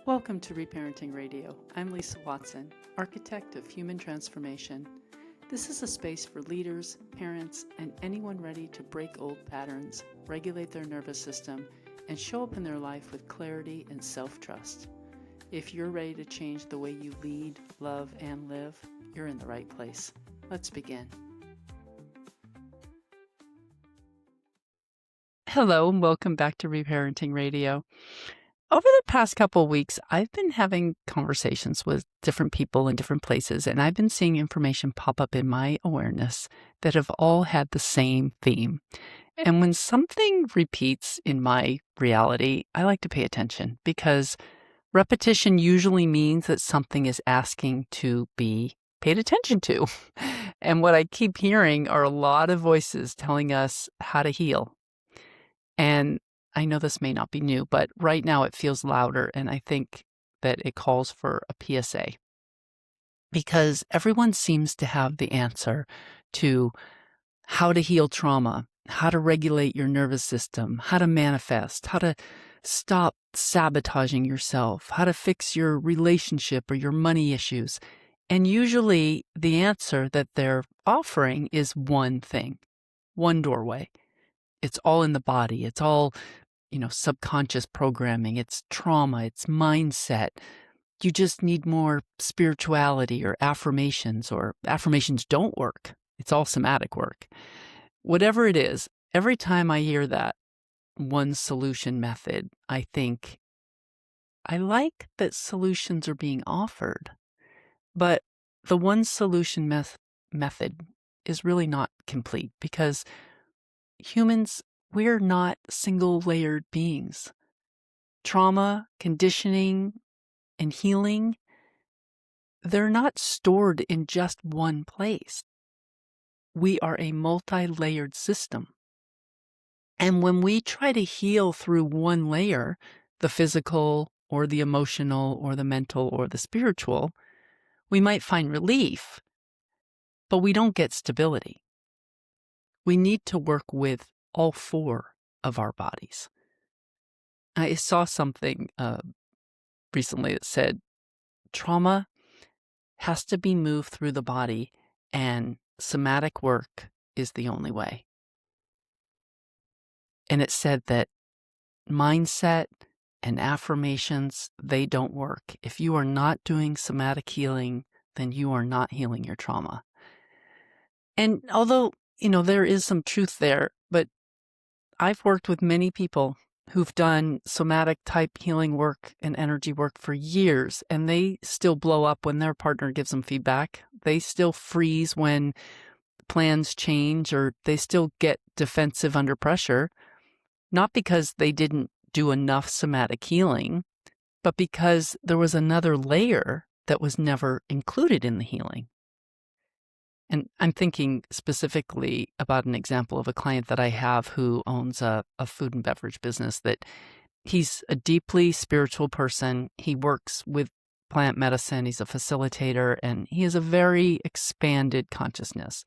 Welcome to Reparenting Radio. I'm Lisa Watson, architect of human transformation. This is a space for leaders, parents, and anyone ready to break old patterns, regulate their nervous system, and show up in their life with clarity and self-trust. If you're ready to change the way you lead, love, and live, you're in the right place. Let's begin. Hello, and welcome back to Reparenting Radio. Over the past couple of weeks, I've been having conversations with different people in different places, and I've been seeing information pop up in my awareness that have all had the same theme. And when something repeats in my reality, I like to pay attention because repetition usually means that something is asking to be paid attention to. And what I keep hearing are a lot of voices telling us how to heal. And I know this may not be new, but right now it feels louder, and I think that it calls for a PSA. Because everyone seems to have the answer to how to heal trauma, how to regulate your nervous system, how to manifest, how to stop sabotaging yourself, how to fix your relationship or your money issues. And usually the answer that they're offering is one thing, one doorway. It's all in the body. It's all subconscious programming, it's trauma, it's mindset. You just need more spirituality or affirmations don't work. It's all somatic work. Whatever it is, every time I hear that one solution method, I think, I like that solutions are being offered, but the one solution method is really not complete because humans, we're not single-layered beings. Trauma, conditioning, and healing, they're not stored in just one place. We are a multi-layered system. And when we try to heal through one layer, the physical or the emotional or the mental or the spiritual, we might find relief, but we don't get stability. We need to work with all four of our bodies. I saw something recently that said trauma has to be moved through the body, and somatic work is the only way. And it said that mindset and affirmations, they don't work. If you are not doing somatic healing, then you are not healing your trauma. And although, there is some truth there, but I've worked with many people who've done somatic type healing work and energy work for years, and they still blow up when their partner gives them feedback. They still freeze when plans change, or they still get defensive under pressure, not because they didn't do enough somatic healing, but because there was another layer that was never included in the healing. And I'm thinking specifically about an example of a client that I have who owns a food and beverage business, that he's a deeply spiritual person. He works with plant medicine. He's a facilitator, and he has a very expanded consciousness.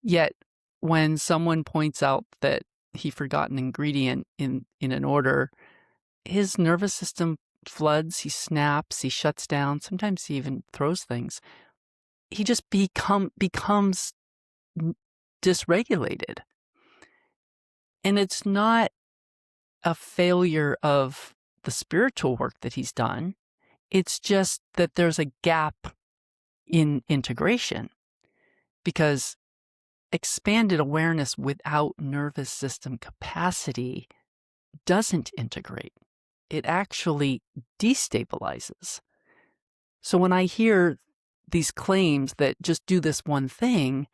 Yet when someone points out that he forgot an ingredient in an order, his nervous system floods, he snaps, he shuts down. Sometimes he even throws things. He just becomes dysregulated. And it's not a failure of the spiritual work that he's done. It's just that there's a gap in integration, because expanded awareness without nervous system capacity doesn't integrate. It actually destabilizes. So when I hear these claims that just do this one thing,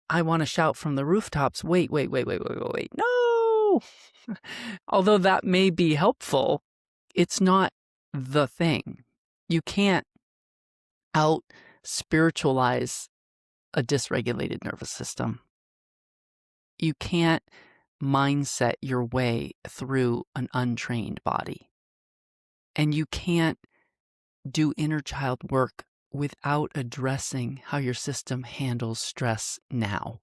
I want to shout from the rooftops, wait, no! Although that may be helpful, it's not the thing. You can't out-spiritualize a dysregulated nervous system. You can't mindset your way through an untrained body. And you can't do inner child work without addressing how your system handles stress now.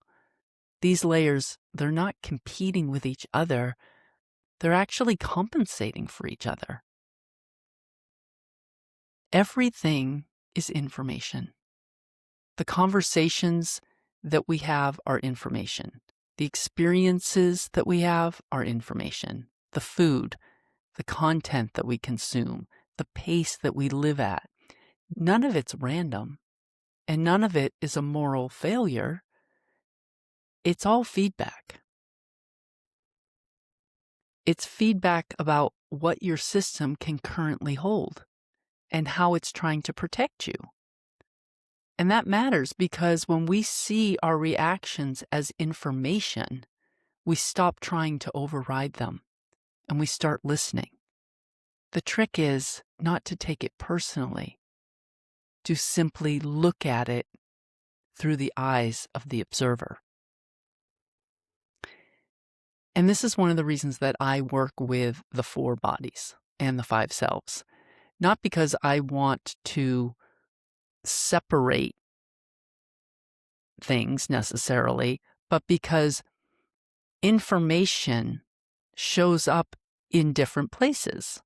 These layers, they're not competing with each other. They're actually compensating for each other. Everything is information. The conversations that we have are information. The experiences that we have are information. The food, the content that we consume, the pace that we live at. None of it's random, and none of it is a moral failure. It's all feedback. It's feedback about what your system can currently hold and how it's trying to protect you. And that matters because when we see our reactions as information, we stop trying to override them and we start listening. The trick is not to take it personally, to simply look at it through the eyes of the observer. And this is one of the reasons that I work with the 4 bodies and the 5 selves. Not because I want to separate things necessarily, but because information shows up in different places.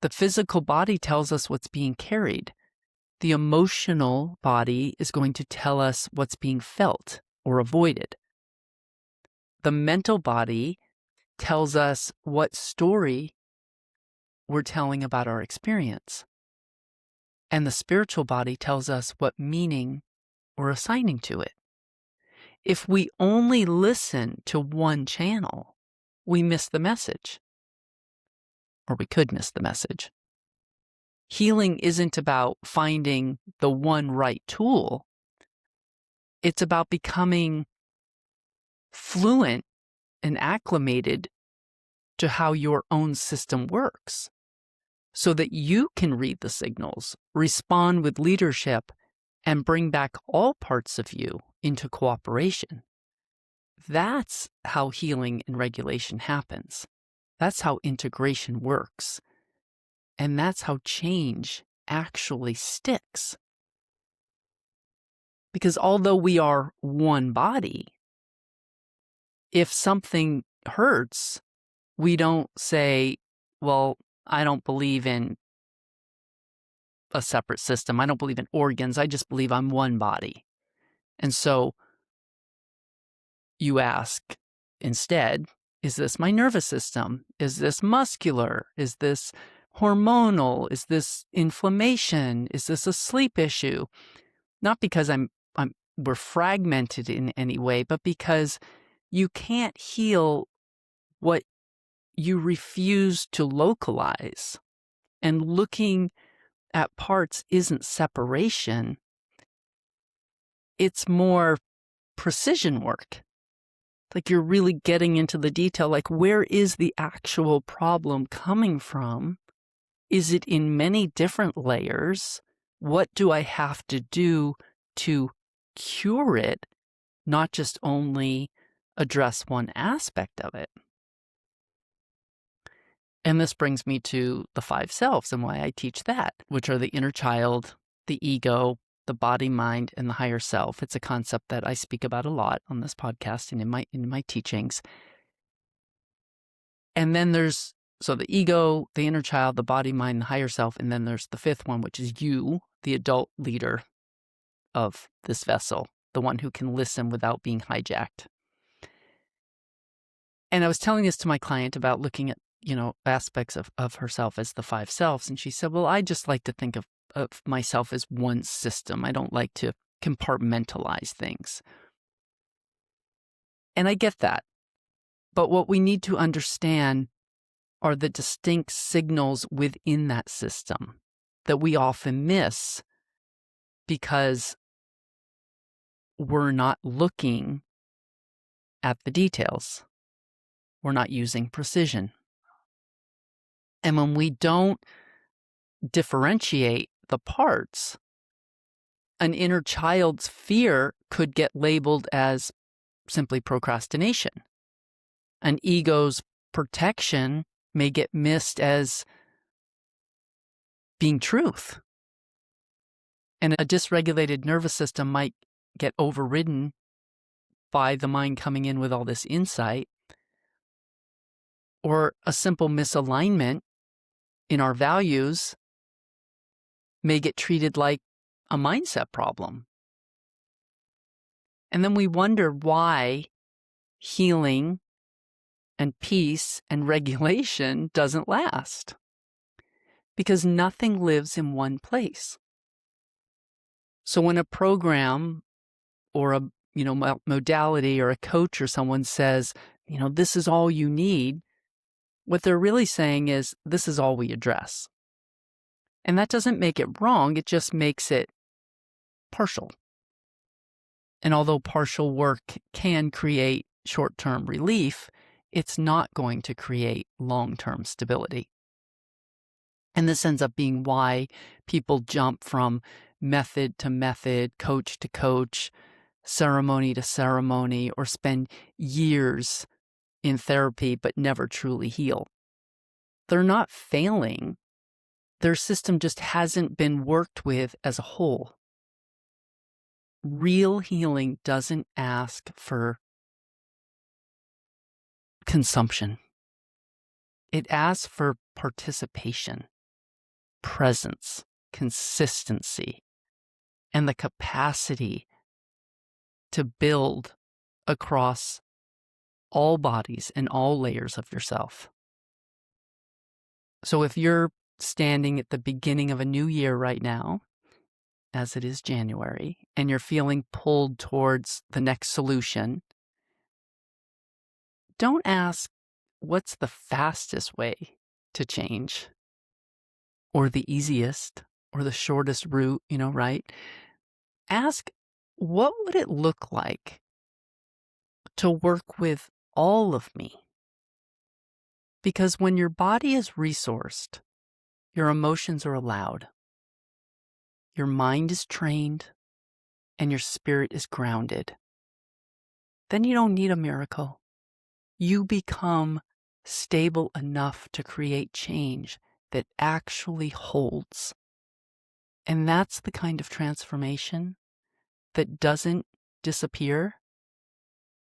The physical body tells us what's being carried. The emotional body is going to tell us what's being felt or avoided. The mental body tells us what story we're telling about our experience. And the spiritual body tells us what meaning we're assigning to it. If we only listen to one channel, we miss the message. Or we could miss the message. Healing isn't about finding the one right tool. It's about becoming fluent and acclimated to how your own system works so that you can read the signals, respond with leadership, and bring back all parts of you into cooperation. That's how healing and regulation happens. That's how integration works. And that's how change actually sticks. Because although we are one body, if something hurts, we don't say, well, I don't believe in a separate system. I don't believe in organs. I just believe I'm one body. And so you ask instead, is this my nervous system? Is this muscular? Is this hormonal? Is this inflammation? Is this a sleep issue? Not because we're fragmented in any way, but because you can't heal what you refuse to localize. And looking at parts isn't separation. It's more precision work. Like you're really getting into the detail, like where is the actual problem coming from? Is it in many different layers? What do I have to do to cure it, not just only address one aspect of it? And this brings me to the 5 selves and why I teach that, which are the inner child, the ego, the body, mind, and the higher self. It's a concept that I speak about a lot on this podcast and in my teachings. And then there's the ego, the inner child, the body, mind, the higher self, and then there's the 5th one, which is you, the adult leader of this vessel, the one who can listen without being hijacked. And I was telling this to my client about looking at, aspects of herself as the 5 selves. And she said, well, I just like to think of myself as one system. I don't like to compartmentalize things. And I get that. But what we need to understand are the distinct signals within that system that we often miss because we're not looking at the details. We're not using precision. And when we don't differentiate the parts, an inner child's fear could get labeled as simply procrastination. An ego's protection may get missed as being truth. And a dysregulated nervous system might get overridden by the mind coming in with all this insight, or a simple misalignment in our values may get treated like a mindset problem. And then we wonder why healing and peace and regulation doesn't last. Because nothing lives in one place. So when a program or a modality or a coach or someone says, this is all you need, what they're really saying is, this is all we address. And that doesn't make it wrong, it just makes it partial. And although partial work can create short-term relief, it's not going to create long-term stability. And this ends up being why people jump from method to method, coach to coach, ceremony to ceremony, or spend years in therapy but never truly heal. They're not failing. Their system just hasn't been worked with as a whole. Real healing doesn't ask for consumption. It asks for participation, presence, consistency, and the capacity to build across all bodies and all layers of yourself. So if you're standing at the beginning of a new year right now, as it is January, and you're feeling pulled towards the next solution, don't ask, what's the fastest way to change? Or the easiest, or the shortest route, right? Ask, what would it look like to work with all of me? Because when your body is resourced, your emotions are allowed, your mind is trained, and your spirit is grounded, then you don't need a miracle. You become stable enough to create change that actually holds. And that's the kind of transformation that doesn't disappear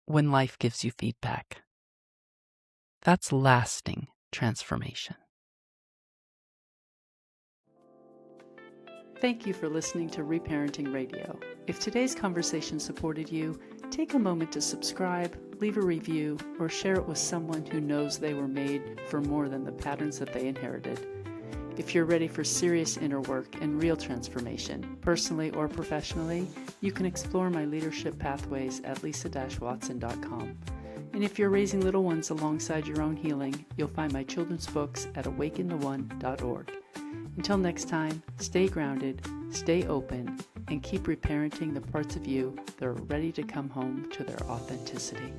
when life gives you feedback. That's lasting transformation. Thank you for listening to Reparenting Radio. If today's conversation supported you, take a moment to subscribe, leave a review, or share it with someone who knows they were made for more than the patterns that they inherited. If you're ready for serious inner work and real transformation, personally or professionally, you can explore my leadership pathways at lisa-watson.com. And if you're raising little ones alongside your own healing, you'll find my children's books at awakentheone.org. Until next time, stay grounded, stay open, and keep reparenting the parts of you that are ready to come home to their authenticity.